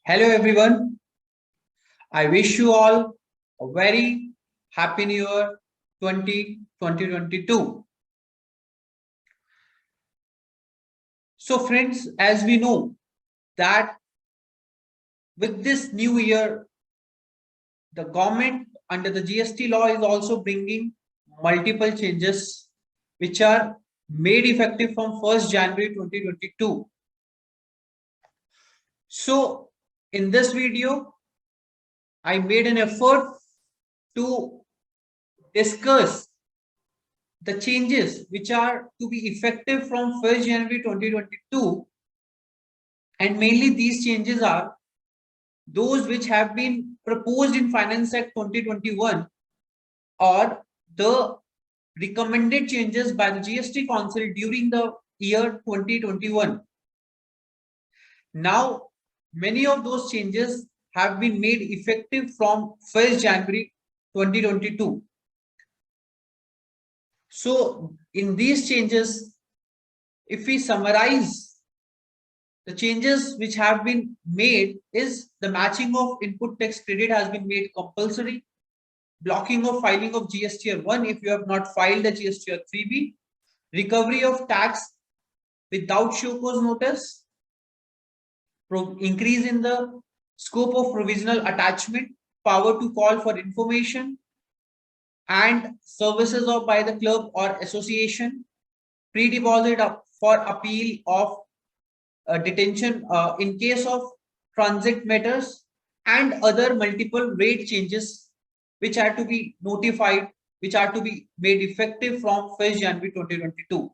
Hello everyone. I wish you all a very happy new year 2022. So friends, as we know that with this new year, the government under the GST law is also bringing multiple changes which are made effective from 1st January 2022. So in this video, I made an effort to discuss the changes which are to be effective from 1st January 2022, and mainly these changes are those which have been proposed in Finance Act 2021 or the recommended changes by the GST Council during the year 2021. Now, many of those changes have been made effective from 1st January 2022. So, in these changes, if we summarize the changes which have been made is the matching of input tax credit has been made compulsory, blocking of filing of GSTR 1 if you have not filed the GSTR 3B, recovery of tax without show cause notice, increase in the scope of provisional attachment, power to call for information and services of by the club or association, pre-deposit for appeal of detention in case of transit matters, and other multiple rate changes which are to be notified, which are to be made effective from 1st January 2022.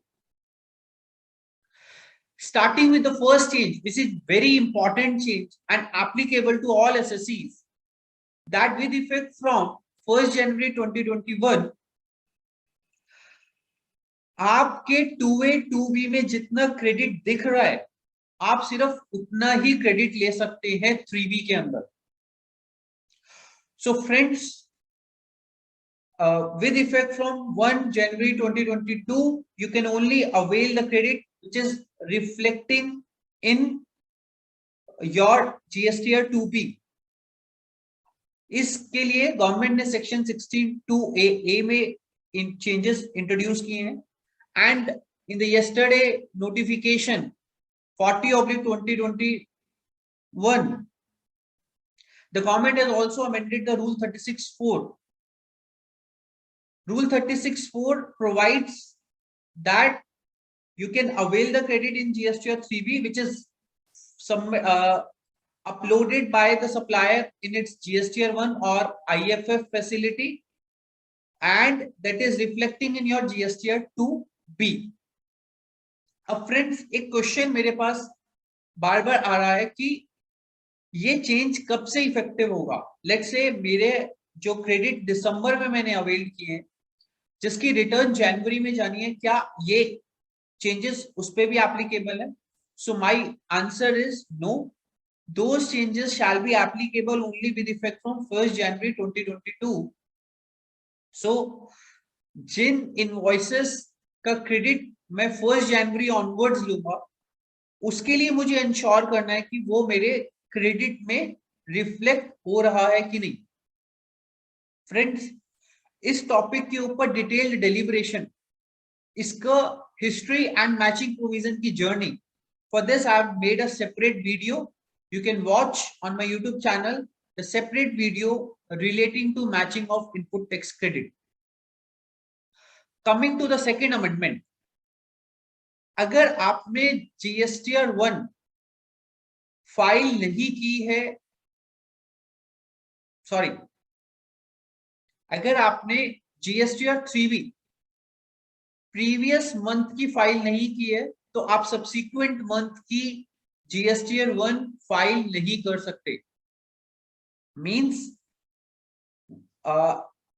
Starting with the first change, which is very important change and applicable to all SSCs, that with effect from 1st January 2021, आपके 2A 2B में जितना credit दिख रहा है आप सिर्फ उतना ही credit ले सकते हैं 3B के अंदर. So friends, with effect from 1 January 2022, you can only avail the credit which is reflecting in your GSTR 2B. इसके लिए गवर्नमेंट ने सेक्शन 16(2)(a) में इन चेंजेस इंट्रोड्यूस किए हैं, and in the yesterday notification 40/2021, the government has also amended the Rule 36(4). Rule 36(4) provides that you can avail the credit in GSTR 3B, which is uploaded by the supplier in its GSTR 1 or IFF facility, and that is reflecting in your GSTR 2B. अब friends एक question मेरे पास बार बार आ रहा है कि ये change कब से effective होगा. लेट्स से मेरे जो क्रेडिट दिसंबर में मैंने अवेल किए जिसकी रिटर्न जनवरी में जानी है, क्या ये चेंजेस उस पे भी एप्लीकेबल है? So my answer is no. Those changes shall be applicable only with effect from 1st January 2022. So Jin invoices का क्रेडिट मैं 1st जनवरी ऑनवर्ड्स लूंगा उसके लिए मुझे इंश्योर करना है कि वो मेरे क्रेडिट में रिफ्लेक्ट हो रहा है कि नहीं. फ्रेंड्स, इस टॉपिक के ऊपर डिटेल्ड डेलिब्रेशन, इसका हिस्ट्री एंड मैचिंग प्रोविजन की journey, for this I have made a separate video. You can watch on my YouTube channel the separate video relating to matching of input tax credit. Coming to the second amendment, अगर आपने GSTR 1 file नहीं की है, sorry, अगर आपने GSTR 3B previous month की file नहीं की है तो आप सब्सिक्वेंट मंथ की GSTR 1 फाइल नहीं कर सकते. Means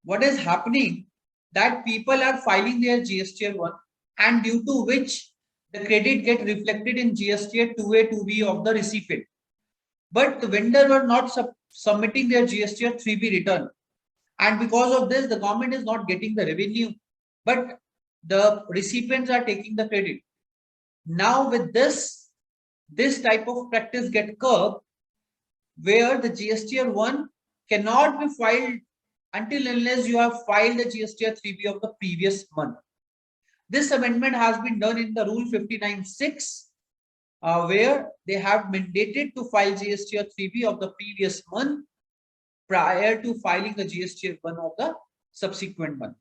what is happening that people are filing their GSTR 1 and due to which the credit get reflected in GSTR 2A 2B of the recipient, but the vendor were not submitting their GSTR 3B return, and because of this the government is not getting the revenue but the recipients are taking the credit. Now with this type of practice get curbed, where the GSTR 1 cannot be filed until unless you have filed the GSTR 3B of the previous month. This amendment has been done in the Rule 59(6), where they have mandated to file GSTR 3B of the previous month prior to filing the GSTR 1 of the subsequent month.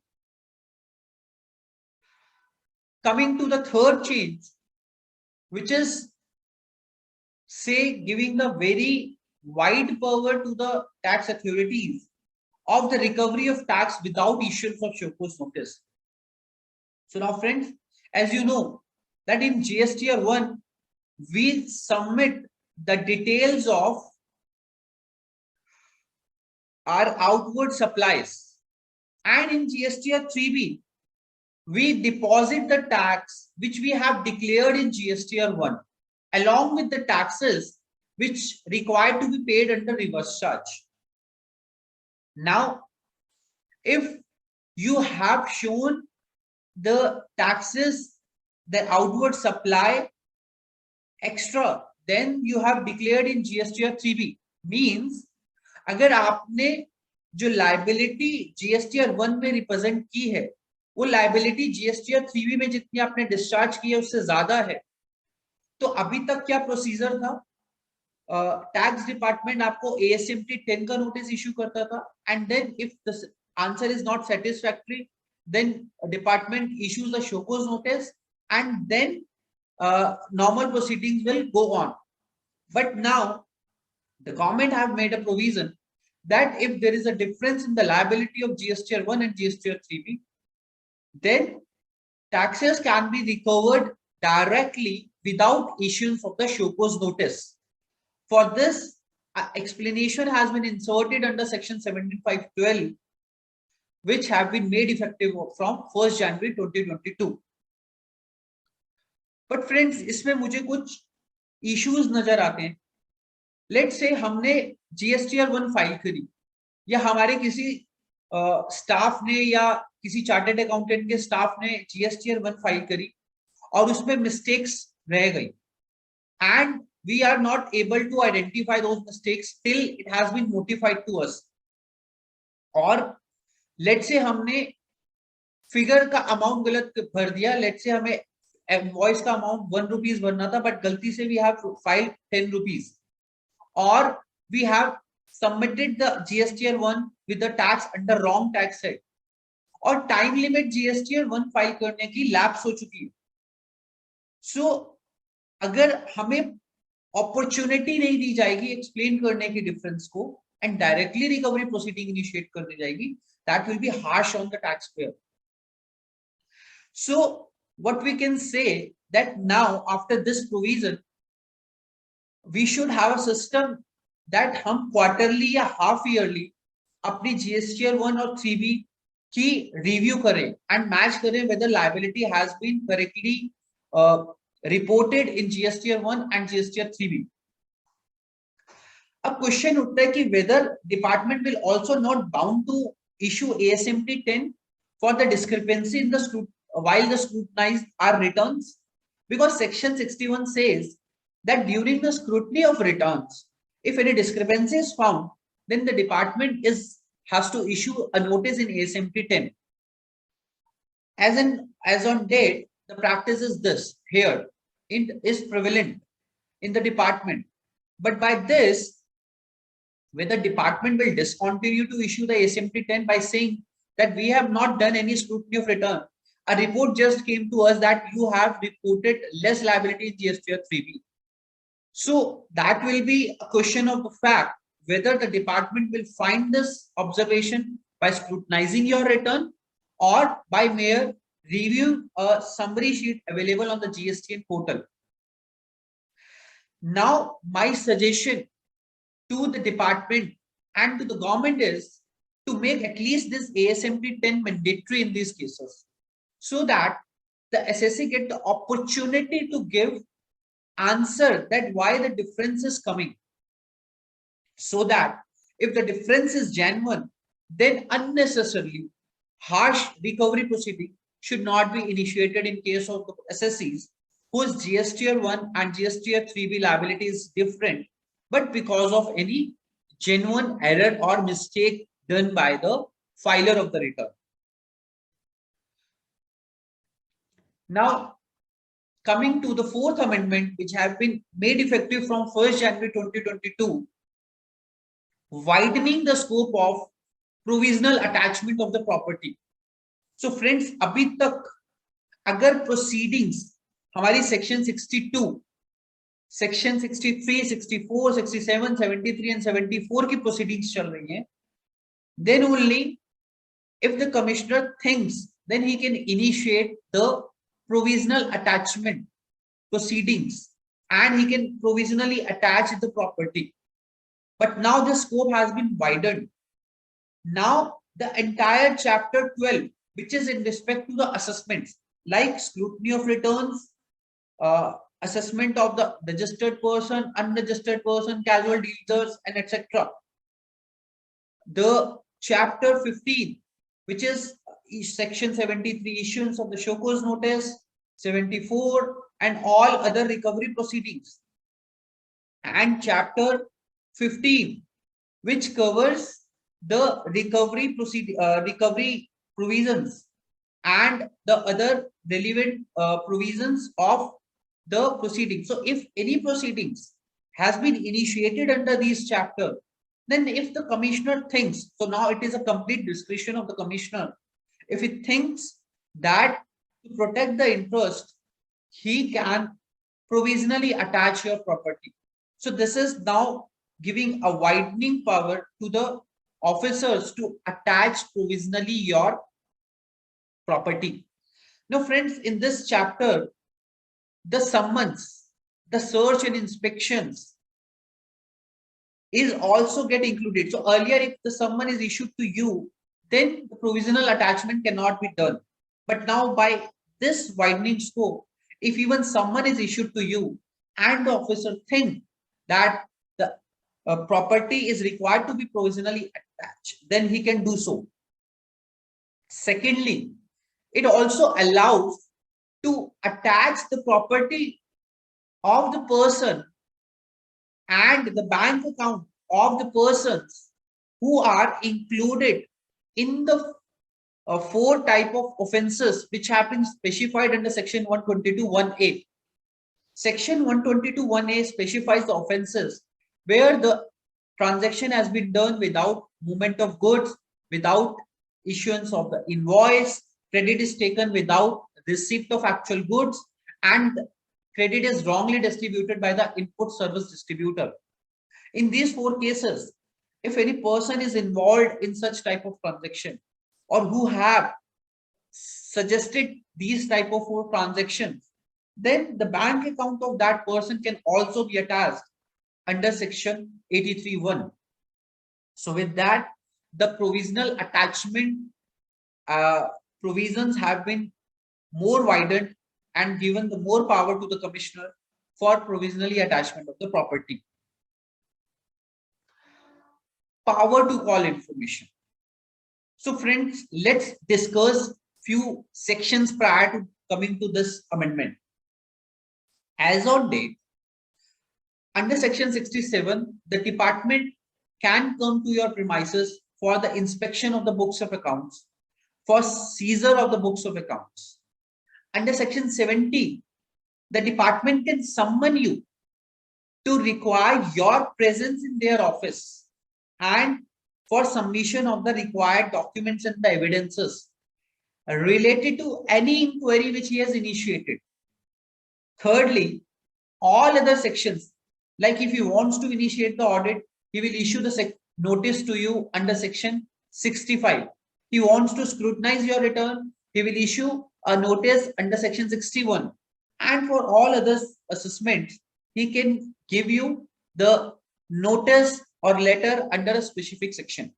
Coming to the third change, which is, say, giving the very wide power to the tax authorities of the recovery of tax without issuance of show cause notice. So now, friends, as you know, that in GSTR 1, we submit the details of our outward supplies, and in GSTR 3B, we deposit the tax which we have declared in GSTR 1 along with the taxes which required to be paid under reverse charge. Now, if you have shown the taxes, the outward supply extra, then you have declared in GSTR 3B. Means अगर आपने जो liability GSTR 1 में represent की है, वो liability GSTR 3B में जितनी आपने discharge की है उससे ज्यादा है, तो अभी तक क्या प्रोसीजर था? टैक्स डिपार्टमेंट आपको ASMT 10 का नोटिस इश्यू करता था, and then if the answer is not satisfactory, then department issues the show cause notice, and then normal proceedings will go on. But now the government have made a provision that if there is a difference in the liability of GSTR 1 and GSTR 3B, then taxes can be recovered directly without issuance of the show cause notice. For this, explanation has been inserted under section 7512, which have been made effective from 1st January 2022. But friends, इसमें मुझे कुछ issues नजर आते हैं. Let's say हमने GSTR 1 file करी, या हमारे किसी स्टाफ ने या किसी चार्टर्ड अकाउंटेंट के स्टाफ ने GSTR 1 फाइल करी और उसमें मिस्टेक्स रह गई, and we are not able to identify those mistakes till it has been notified to us. और let's say हमने फिगर का अमाउंट गलत भर दिया, let's say हमें इनवॉइस का अमाउंट 1 रुपीज भरना था, बट गलती से we have filed 10 rupees, or we have submitted the GSTR 1 with the tax under wrong tax head, और टाइम लिमिट GSTR 1 फाइल करने की लैप्स हो चुकी है. सो अगर हमें अपॉर्चुनिटी नहीं दी जाएगी एक्सप्लेन करने की डिफरेंस को, and directly recovery proceeding initiate कर दी जाएगी, that will be harsh on the taxpayer. So what we can say that now after this provision, we should have a system that हम quarterly या half yearly अपनी GSTR 1 और 3B की review करें and match करें whether liability has been correctly reported in GSTR 1 and GSTR 3B. अब question उठता है कि whether department will also not bound to issue ASMT 10 for the discrepancy in the while the scrutinized are returns, because section 61 says that during the scrutiny of returns, if any discrepancy is found, then the department has to issue a notice in ASMT 10. As on date, the practice is this here, it is prevalent in the department. But by this, whether department will discontinue to issue the ASMT 10 by saying that we have not done any scrutiny of return, a report just came to us that you have reported less liability in GSTR 3B. So that will be a question of the fact whether the department will find this observation by scrutinizing your return or by mere review a summary sheet available on the GSTN portal. Now, my suggestion to the department and to the government is to make at least this ASMT 10 mandatory in these cases, so that the SSC get the opportunity to give answer that why the difference is coming, so that if the difference is genuine, then unnecessarily harsh recovery proceeding should not be initiated in case of the SSCs whose GSTR 1 and GSTR 3B liability is different, but because of any genuine error or mistake done by the filer of the return. Now, coming to the fourth amendment, which have been made effective from 1st January 2022, widening the scope of provisional attachment of the property. So friends, अभी तक अगर proceedings हमारी section 62, section 63, 64, 67, 73 and 74 की proceedings चल रही हैं, then only if the commissioner thinks, then he can initiate the provisional attachment proceedings and he can provisionally attach the property. But now the scope has been widened. Now the entire chapter 12, which is in respect to the assessments like scrutiny of returns, assessment of the registered person, unregistered person, casual dealers, and etc. The chapter 15, which is section 73, issuance of the show cause notice, 74, and all other recovery proceedings, and chapter 15, which covers the recovery provisions and the other relevant provisions of the proceedings. So if any proceedings has been initiated under these chapter, then if the commissioner thinks, so now it is a complete discretion of the commissioner, if he thinks that to protect the interest, he can provisionally attach your property. So this is now giving a widening power to the officers to attach provisionally your property. Now friends, in this chapter, the summons, the search and inspections is also get included. So earlier, if the summon is issued to you, then the provisional attachment cannot be done. But now by this widening scope, if even summon is issued to you and the officer think that the property is required to be provisionally attached, then he can do so. Secondly, it also allows to attach the property of the person and the bank account of the persons who are included in the four type of offenses which have been specified under section 122(1)(a). Section 122(1)(a) specifies the offenses where the transaction has been done without movement of goods, without issuance of the invoice, credit is taken without receipt of actual goods, and credit is wrongly distributed by the input service distributor. In these four cases, if any person is involved in such type of transaction or who have suggested these type of four transactions, then the bank account of that person can also be attached under section 83(1). So with that, the provisional attachment provisions have been more widened and given the more power to the commissioner for provisionally attachment of the property. Power to call information. So friends, let's discuss few sections prior to coming to this amendment. As on date, under section 67, the department can come to your premises for the inspection of the books of accounts, for seizure of the books of accounts. Under section 70, the department can summon you to require your presence in their office and for submission of the required documents and the evidences related to any inquiry which he has initiated. Thirdly, all other sections, like if he wants to initiate the audit, he will issue the notice to you under section 65. He wants to scrutinize your return, he will issue a notice under section 61. And for all other assessments, he can give you the notice or letter under a specific section.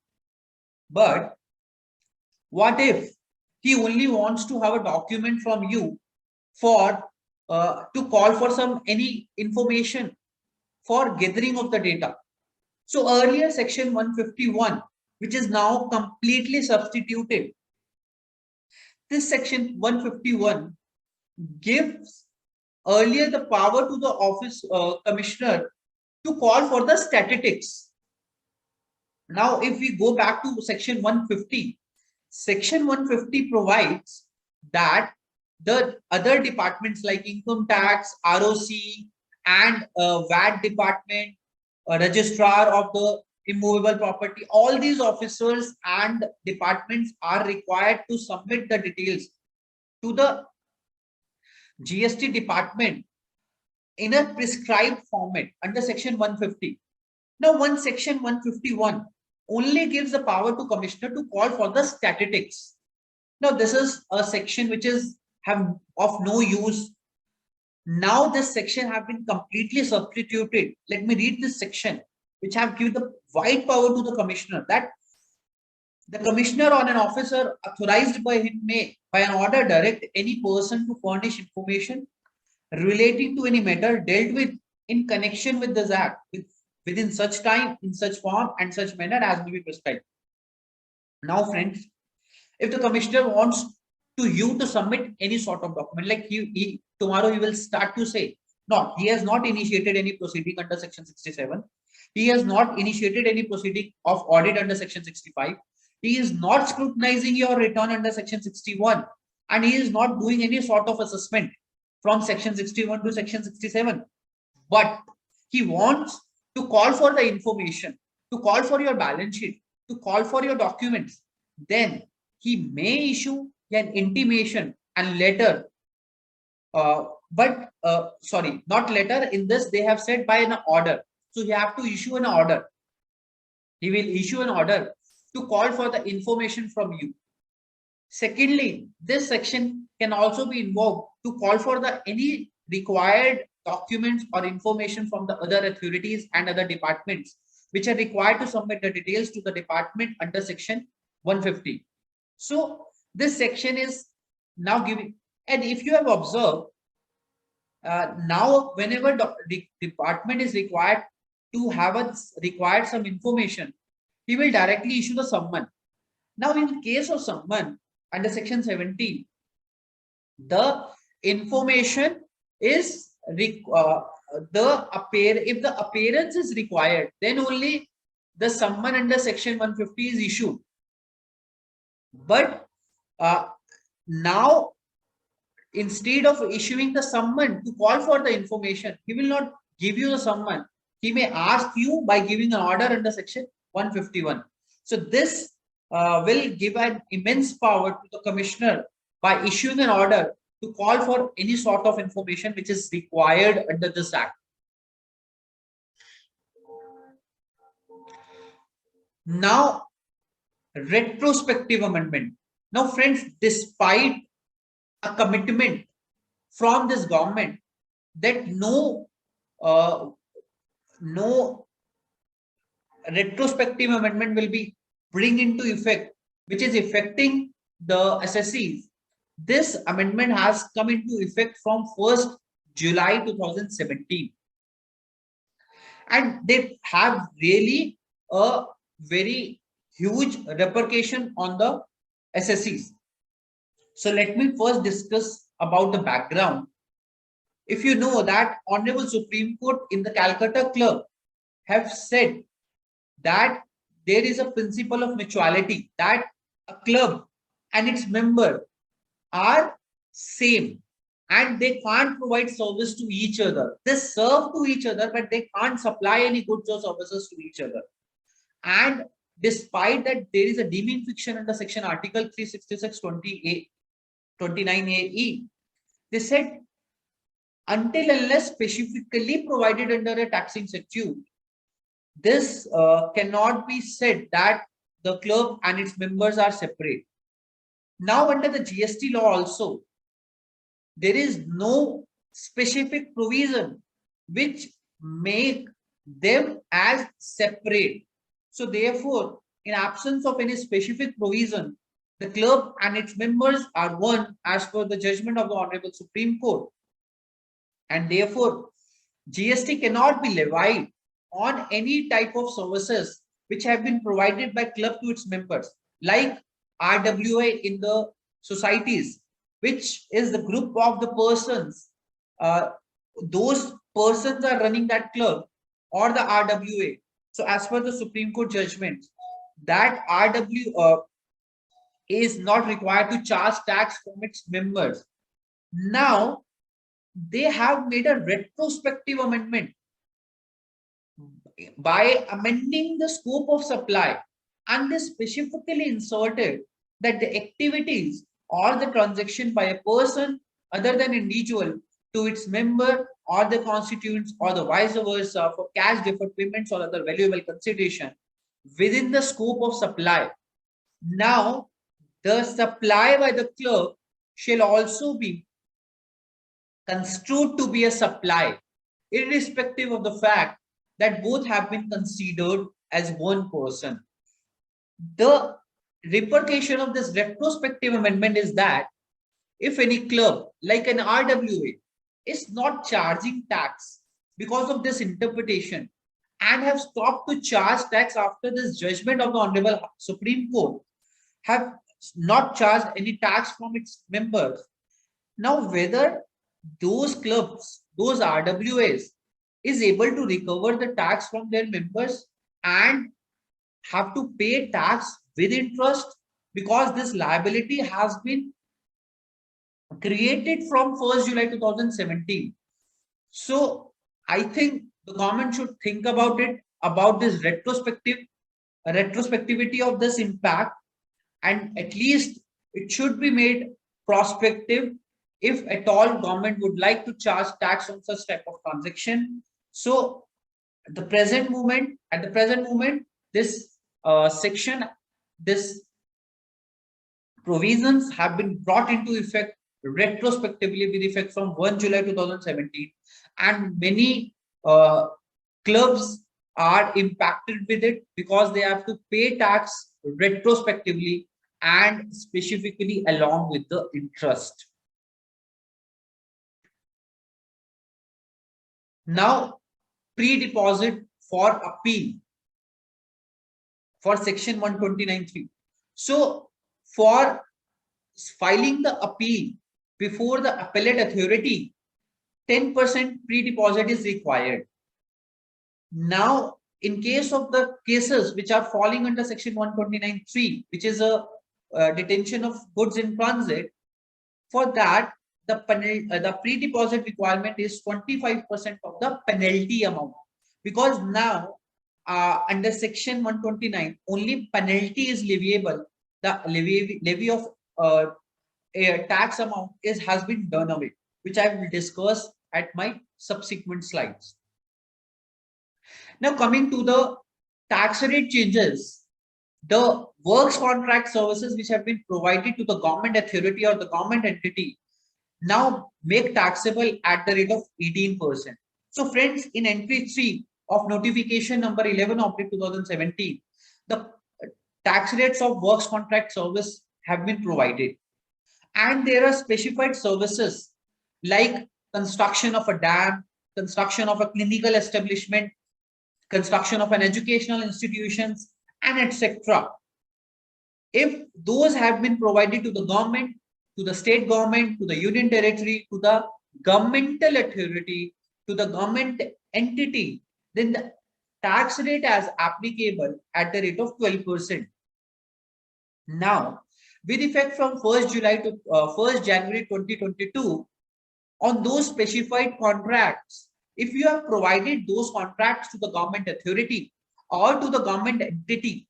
But what if he only wants to have a document from you for to call for any information for gathering of the data? So earlier section 151, which is now completely substituted, this section 151 gives earlier the power to the office commissioner to call for the statistics. Now, if we go back to section 150, section 150 provides that the other departments like income tax, ROC, and VAT department, registrar of the immovable property, all these officers and departments are required to submit the details to the GST department in a prescribed format under section 150. Now, section 151 only gives the power to commissioner to call for the statistics. Now, this is a section which is have of no use. Now, this section have been completely substituted. Let me read this section, which have given the wide power to the commissioner, that the commissioner or an officer authorized by him may, by an order, direct any person to furnish information relating to any matter dealt with in connection with this act within such time, in such form, and such manner as may be prescribed. Now, friends, if the commissioner wants to submit any sort of document, like tomorrow he will start to say, no, he has not initiated any proceeding under section 67. He has not initiated any proceeding of audit under section 65. He is not scrutinizing your return under section 61, and he is not doing any sort of assessment from section 61 to section 67. But he wants to call for the information, to call for your balance sheet, to call for your documents. Then he may issue an intimation and letter, sorry, not letter. In this, they have said by an order. So you have to issue an order. He will issue an order to call for the information from you. Secondly, this section can also be invoked to call for the any required documents or information from the other authorities and other departments which are required to submit the details to the department under section 150. So this section is now giving, and if you have observed, now whenever the department is required to have required some information, he will directly issue the summon. Now, in the case of summon under section 17, the information is if the appearance is required, then only the summon under section 150 is issued. But now, instead of issuing the summon to call for the information, he will not give you the summon. He may ask you by giving an order under section 151. So this will give an immense power to the commissioner by issuing an order to call for any sort of information which is required under this act. Now, retrospective amendment. Now, friends, despite a commitment from this government that no retrospective amendment will be bring into effect, which is affecting the SSCs. This amendment has come into effect from 1st July 2017. And they have really a very huge repercussion on the SSCs. So let me first discuss about the background. If you know that Honorable Supreme Court in the Calcutta Club have said that there is a principle of mutuality, that a club and its member are same and they can't provide service to each other. They serve to each other, but they can't supply any goods or services to each other. And despite that, there is a deeming fiction under section article 366(20)(29)(a)(e). They said, until unless specifically provided under a taxing statute, this cannot be said that the club and its members are separate. Now, under the GST law also, there is no specific provision which make them as separate. So therefore, in absence of any specific provision, the club and its members are one as per the judgment of the Honorable Supreme Court. And therefore, GST cannot be levied on any type of services which have been provided by club to its members, like RWA in the societies, which is the group of the persons. Those persons are running that club or the RWA. So as per the Supreme Court judgment, that RW is not required to charge tax from its members. Now, they have made a retrospective amendment by amending the scope of supply, and they specifically inserted that the activities or the transaction by a person other than individual to its member or the constituents or the vice versa for cash deferred payments or other valuable consideration within the scope of supply. Now, the supply by the clerk shall also be construed to be a supply, irrespective of the fact that both have been considered as one person. The repercussion of this retrospective amendment is that if any club like an RWA is not charging tax because of this interpretation and have stopped to charge tax after this judgment of the Honorable Supreme Court, have not charged any tax from its members. Now, whether those clubs, those RWAs, is able to recover the tax from their members and have to pay tax with interest, because this liability has been created from 1st July 2017. So I think the government should think about it, about this retrospectivity of this impact, and at least it should be made prospective if at all government would like to charge tax on such type of transaction. So at the present moment, this section, this provisions have been brought into effect retrospectively with effect from 1 July 2017, and many clubs are impacted with it because they have to pay tax retrospectively and specifically along with the interest. Now, pre-deposit for appeal for section 129(3). So for filing the appeal before the appellate authority, 10% pre-deposit is required. Now, in case of the cases which are falling under section 129(3), which is a detention of goods in transit, for that the pre-deposit requirement is 25% of the penalty amount, because now under section 129 only penalty is leviable. The levy of a tax amount has been done away, which I will discuss at my subsequent slides. Now, coming to the tax rate changes, the works contract services which have been provided to the government authority or the government entity now make taxable at the rate of 18%. So friends, in entry 3 of notification number 11/2017, the tax rates of works contract service have been provided, and there are specified services like construction of a dam, construction of a clinical establishment, construction of an educational institutions, and etc. If those have been provided to the government, to the state government, to the union territory, to the governmental authority, to the government entity, then the tax rate is applicable at the rate of 12%. Now, with effect from 1st July to 1st January 2022, on those specified contracts, if you have provided those contracts to the government authority or to the government entity,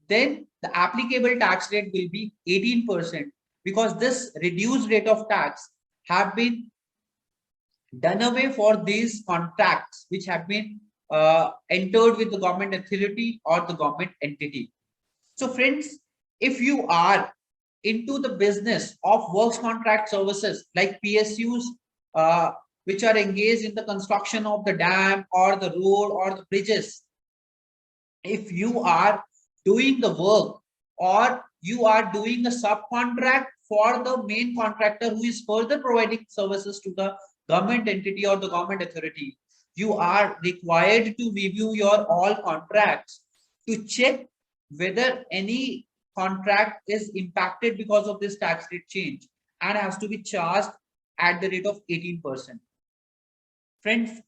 then the applicable tax rate will be 18%, because this reduced rate of tax have been done away for these contracts which have been entered with the government authority or the government entity. So friends, if you are into the business of works contract services like PSUs, which are engaged in the construction of the dam or the road or the bridges, if you are doing the work or you are doing a subcontract for the main contractor who is further providing services to the government entity or the government authority, you are required to review your all contracts to check whether any contract is impacted because of this tax rate change and has to be charged at the rate of 18%. Friends,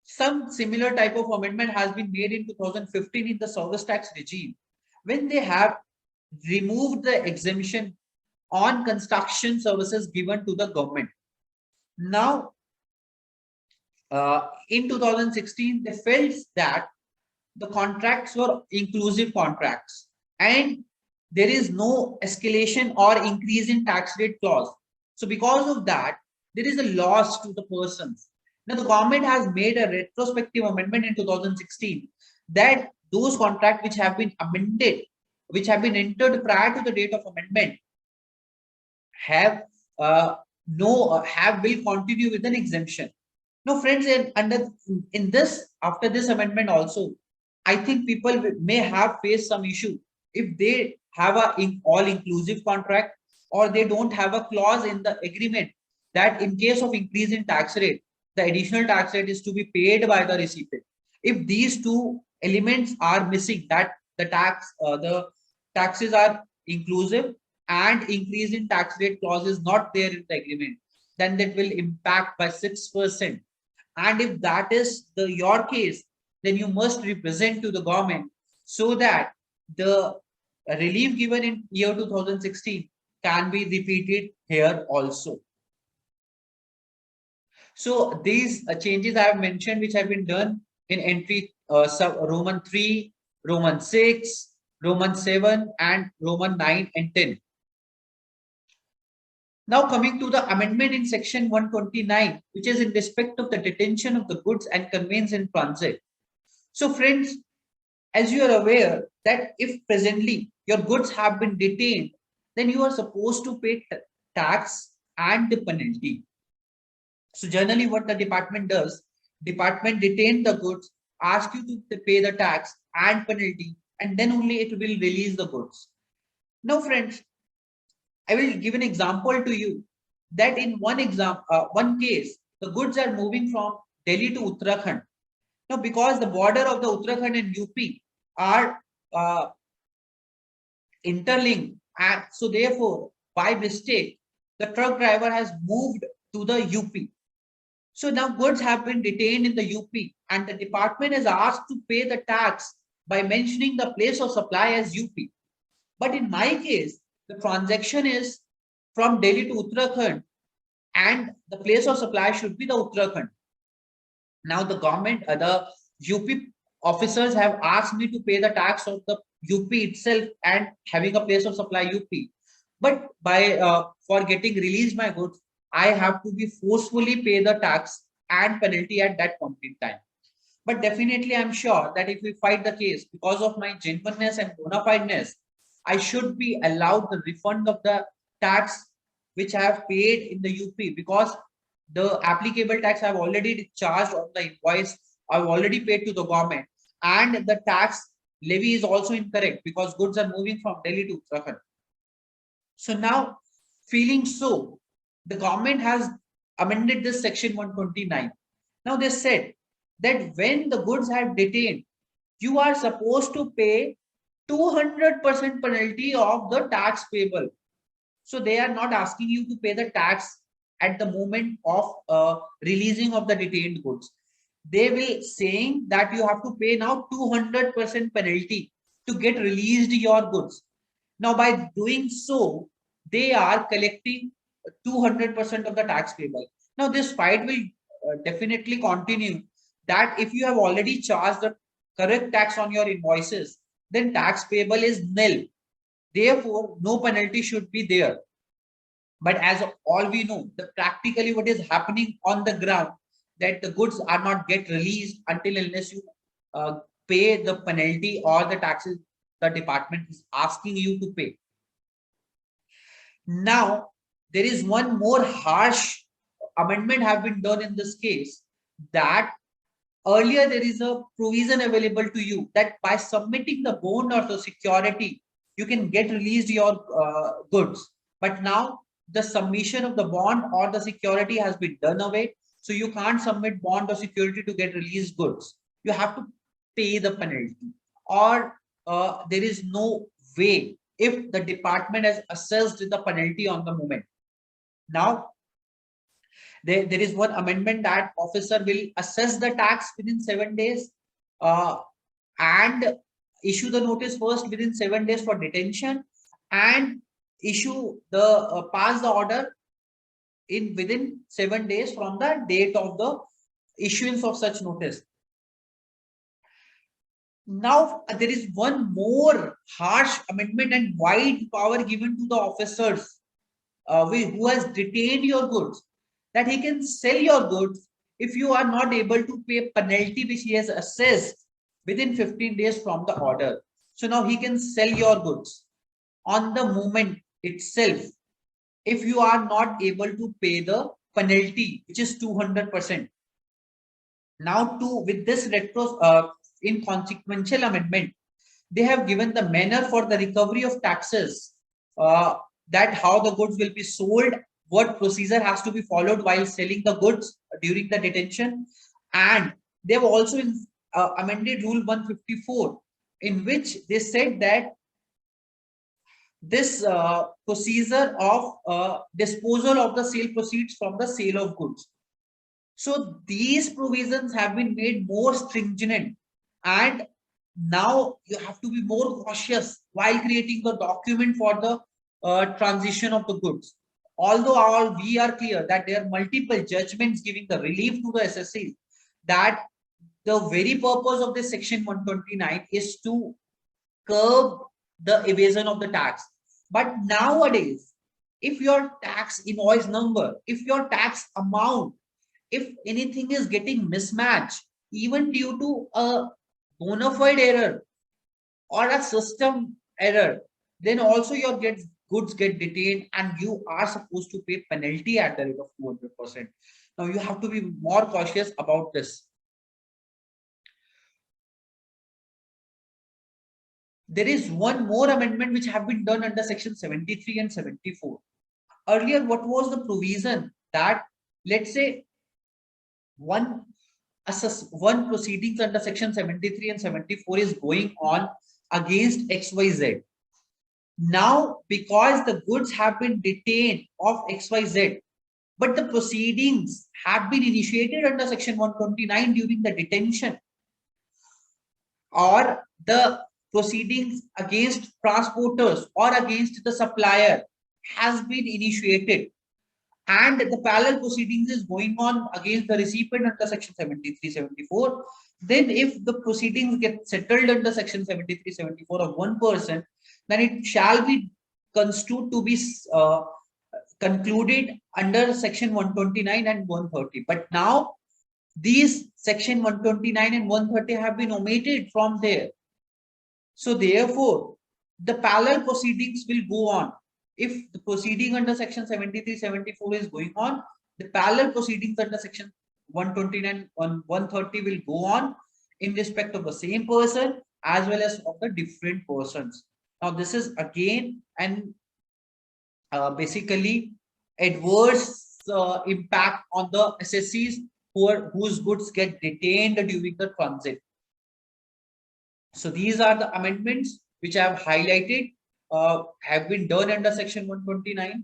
some similar type of amendment has been made in 2015 in the service tax regime, when they have removed the exemption on construction services given to the government. Now, in 2016, they felt that the contracts were inclusive contracts and there is no escalation or increase in tax rate clause. So because of that, there is a loss to the persons. Now the government has made a retrospective amendment in 2016 that those contracts which have been amended, which have been entered prior to the date of amendment, have no have will continue with an exemption. No, friends, in this, after this amendment also, I think people may have faced some issue if they have a all-inclusive contract or they don't have a clause in the agreement that in case of increase in tax rate, the additional tax rate is to be paid by the recipient. If these two elements are missing, that the taxes are inclusive and increase in tax rate clause is not there in the agreement, then that will impact by 6%. And if that is your case, then you must represent to the government so that the relief given in year 2016 can be repeated here also. So these changes I have mentioned, which have been done in entry Roman 3, Roman 6, Roman 7, and Roman 9 and 10. Now coming to the amendment in section 129, which is in respect of the detention of the goods and conveyance in transit. So friends, as you are aware that if presently your goods have been detained, then you are supposed to pay tax and the penalty. So generally what the department does, department detain the goods, ask you to pay the tax and penalty, and then only it will release the goods. Now friends, I will give an example to you that in one case, the goods are moving from Delhi to Uttarakhand. Now, because the border of the Uttarakhand and UP are interlinked, and so therefore, by mistake, the truck driver has moved to the UP. So now goods have been detained in the UP, and the department is asked to pay the tax by mentioning the place of supply as UP. But in my case, the transaction is from Delhi to Uttarakhand and the place of supply should be the Uttarakhand. Now the government, the UP officers have asked me to pay the tax of the UP itself and having a place of supply UP. But by for getting released my goods, I have to be forcefully pay the tax and penalty at that point in time. But definitely, I'm sure that if we fight the case because of my genuineness and bona fideness, I should be allowed the refund of the tax which I have paid in the UP, because the applicable tax I've already charged on the invoice, I've already paid to the government, and the tax levy is also incorrect because goods are moving from Delhi to Uttarakhand. So now, feeling so, the government has amended this section 129. Now they said that when the goods are detained, you are supposed to pay 200% penalty of the tax payable. So they are not asking you to pay the tax at the moment of releasing of the detained goods. They will saying that you have to pay now 200% penalty to get released your goods. Now by doing so, they are collecting 200% of the tax payable. Now this fight will definitely continue, that if you have already charged the correct tax on your invoices, then tax payable is nil. Therefore, no penalty should be there. But as all we know, the practically what is happening on the ground, that the goods are not get released until unless you pay the penalty or the taxes the department is asking you to pay. Now, there is one more harsh amendment have been done in this case, that earlier there is a provision available to you that by submitting the bond or the security, you can get released your goods. But now the submission of the bond or the security has been done away. So you can't submit bond or security to get released goods. You have to pay the penalty, or there is no way if the department has assessed the penalty on the moment. Now, there is one amendment that officer will assess the tax within 7 days, and issue the notice first within 7 days for detention, and issue the pass the order in within 7 days from the date of the issuance of such notice. Now there is one more harsh amendment and wide power given to the officers who has detained your goods, that he can sell your goods if you are not able to pay penalty which he has assessed within 15 days from the order. So now he can sell your goods on the moment itself if you are not able to pay the penalty, which is 200%. Now, with this inconsequential amendment, they have given the manner for the recovery of taxes, that how the goods will be sold, what procedure has to be followed while selling the goods during the detention, and they have also amended Rule 154, in which they said that this procedure of disposal of the sale proceeds from the sale of goods. So these provisions have been made more stringent, and now you have to be more cautious while creating the document for the transition of the goods. Although we are clear that there are multiple judgments giving the relief to the SSCs, that the very purpose of this section 129 is to curb the evasion of the tax. But nowadays, if your tax invoice number, if your tax amount, if anything is getting mismatched, even due to a bona fide error or a system error, then also your goods get detained and you are supposed to pay penalty at the rate of 200%. Now you have to be more cautious about this. There is one more amendment which have been done under section 73 and 74. Earlier, what was the provision that, let's say, one proceedings under section 73 and 74 is going on against XYZ. Now, because the goods have been detained of XYZ, but the proceedings have been initiated under section 129 during the detention, or the proceedings against transporters or against the supplier has been initiated, and the parallel proceedings is going on against the recipient under section 73, 74, then if the proceedings get settled under section 73, 74 of one person, then it shall be construed to be concluded under section 129 and 130. But now these section 129 and 130 have been omitted from there. So therefore, the parallel proceedings will go on. If the proceeding under section 73, 74 is going on, the parallel proceedings under section 129 and 130 will go on in respect of the same person as well as of the different persons. Now this is again and basically adverse impact on the SSCs whose goods get detained during the transit. So these are the amendments which I have highlighted, have been done under section 129,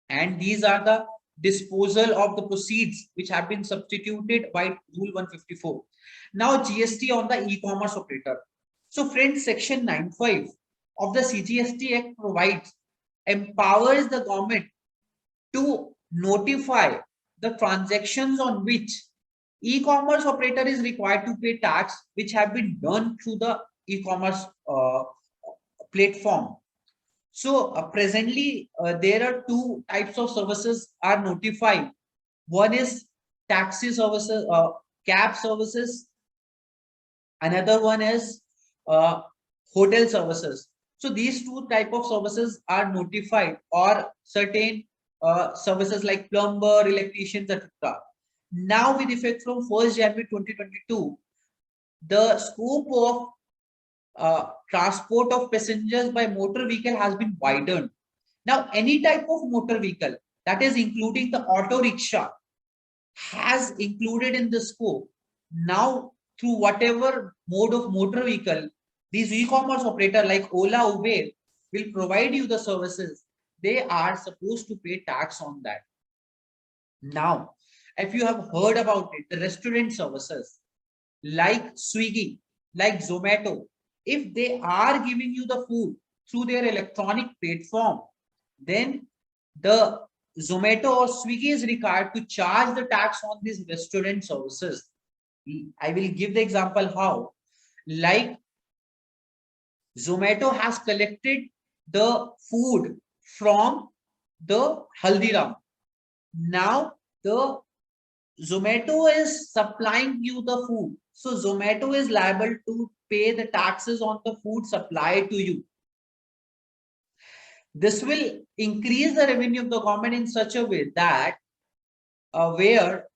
and these are the disposal of the proceeds which have been substituted by Rule 154. Now GST on the e-commerce operator. So friends, section 95 of the CGST Act empowers the government to notify the transactions on which e-commerce operator is required to pay tax, which have been done through the e-commerce platform. So presently there are two types of services are notified. One is taxi services, cab services. Another one is hotel services. So these two type of services are notified, or certain services like plumber, electricians, etc. Now with effect from 1st January 2022, the scope of transport of passengers by motor vehicle has been widened. Now any type of motor vehicle, that is including the auto rickshaw, has included in the scope. Now through whatever mode of motor vehicle, these e-commerce operator like Ola, Uber will provide you the services. They are supposed to pay tax on that. Now, if you have heard about it, the restaurant services like Swiggy, like Zomato, if they are giving you the food through their electronic platform, then the Zomato or Swiggy is required to charge the tax on these restaurant services. I will give the example how. Like Zomato has collected the food from the Haldiram. Now the Zomato is supplying you the food. So Zomato is liable to pay the taxes on the food supplied to you. This will increase the revenue of the government in such a way that where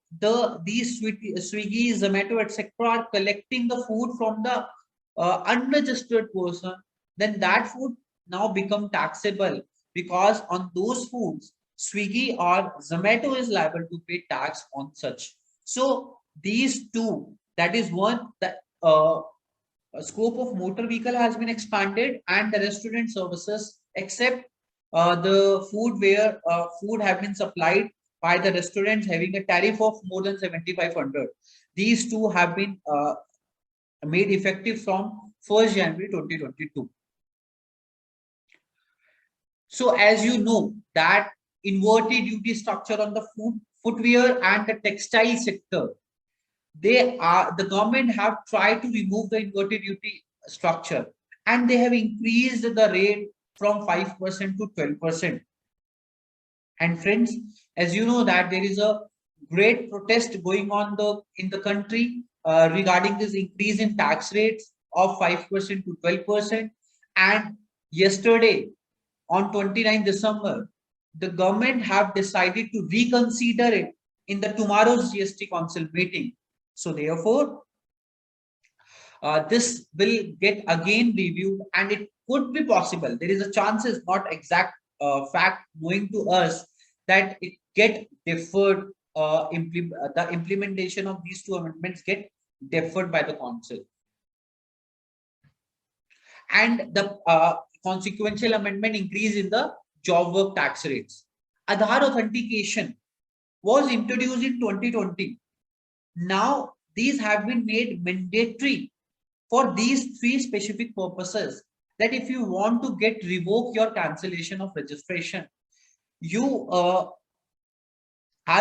these Swiggy, Zomato, etc. are collecting the food from the unregistered person, then that food now become taxable, because on those foods Swiggy or Zomato is liable to pay tax on such. So these two, that is one, that scope of motor vehicle has been expanded, and the restaurant services, except the food where food have been supplied by the restaurants having a tariff of more than 7,500. These two have been made effective from 1st January 2022. So as you know that inverted duty structure on the footwear and the textile sector, the government have tried to remove the inverted duty structure, and they have increased the rate from 5% to 12%. And friends, as you know that there is a great protest going on in the country regarding this increase in tax rates of 5% to 12%. And yesterday on 29 December, the government have decided to reconsider it in the tomorrow's GST Council meeting. So therefore, this will get again reviewed, and it could be possible. There is a chances, not exact fact knowing to us, that it get deferred. The implementation of these two amendments get deferred by the council, and the consequential amendment increase in the job work tax rates. Aadhaar authentication was introduced in 2020. Now these have been made mandatory for these three specific purposes, that if you want to get revoke your cancellation of registration, you are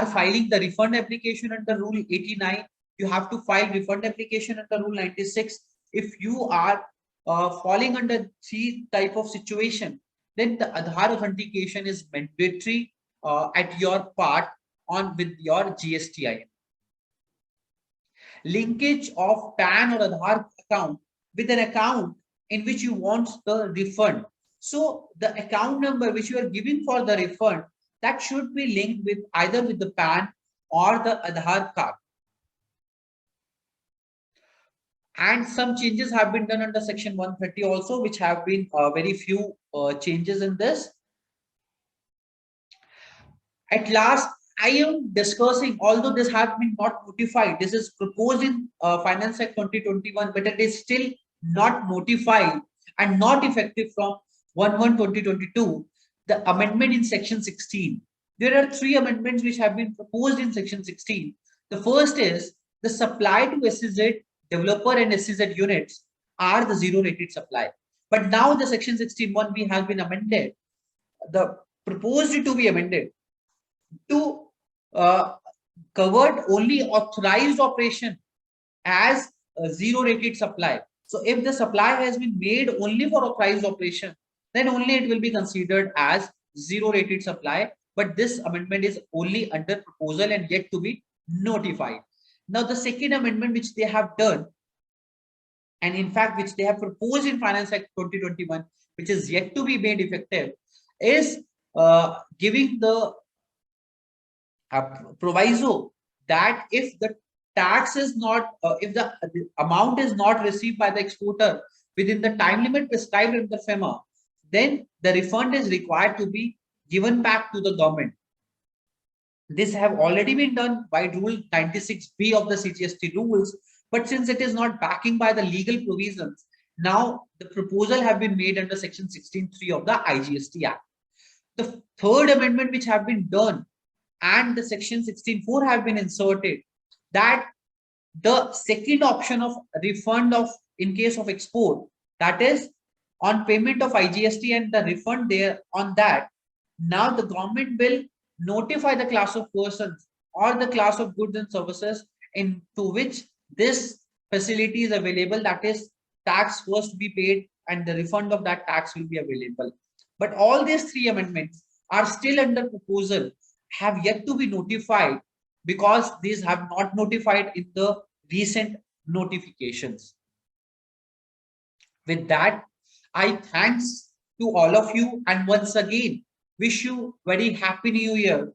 filing the refund application under Rule 89. You have to file refund application under Rule 96. If you are falling under three type of situation, then the Aadhaar authentication is mandatory at your part on with your GSTIN. Linkage of PAN or Aadhaar account with an account in which you want the refund. So the account number which you are giving for the refund, that should be linked with either with the PAN or the Aadhaar card. And some changes have been done under section 130 also, which have been very few changes in this. At last, I am discussing, although this has been not notified, this is proposed in Finance Act 2021, but it is still not notified and not effective from 1/1/2022, the amendment in section 16. There are three amendments which have been proposed in section 16. The first is the supply to SEZ developer and SEZ units are the zero rated supply. But now the section 16(1)(b) has been amended. The proposed to be amended to covered only authorized operation as a zero rated supply. So if the supply has been made only for authorized operation, then only it will be considered as zero rated supply. But this amendment is only under proposal and yet to be notified. Now the second amendment which they have done, and in fact which they have proposed in Finance Act 2021, which is yet to be made effective, is giving the proviso that if the tax is not, if the amount is not received by the exporter within the time limit prescribed in the FEMA, then the refund is required to be given back to the government. This have already been done by Rule 96(b) of the CGST rules, but since it is not backing by the legal provisions, now the proposal have been made under section 16(3) of the IGST Act. The third amendment which have been done and the section 16(4) have been inserted, that the second option of refund of in case of export That is, on payment of IGST and the refund there on that, now the government will notify the class of persons or the class of goods and services into which this facility is available. That is, tax first be paid and the refund of that tax will be available. But all these three amendments are still under proposal, have yet to be notified because these have not notified in the recent notifications. With that, I thanks to all of you and once again wish you very happy new year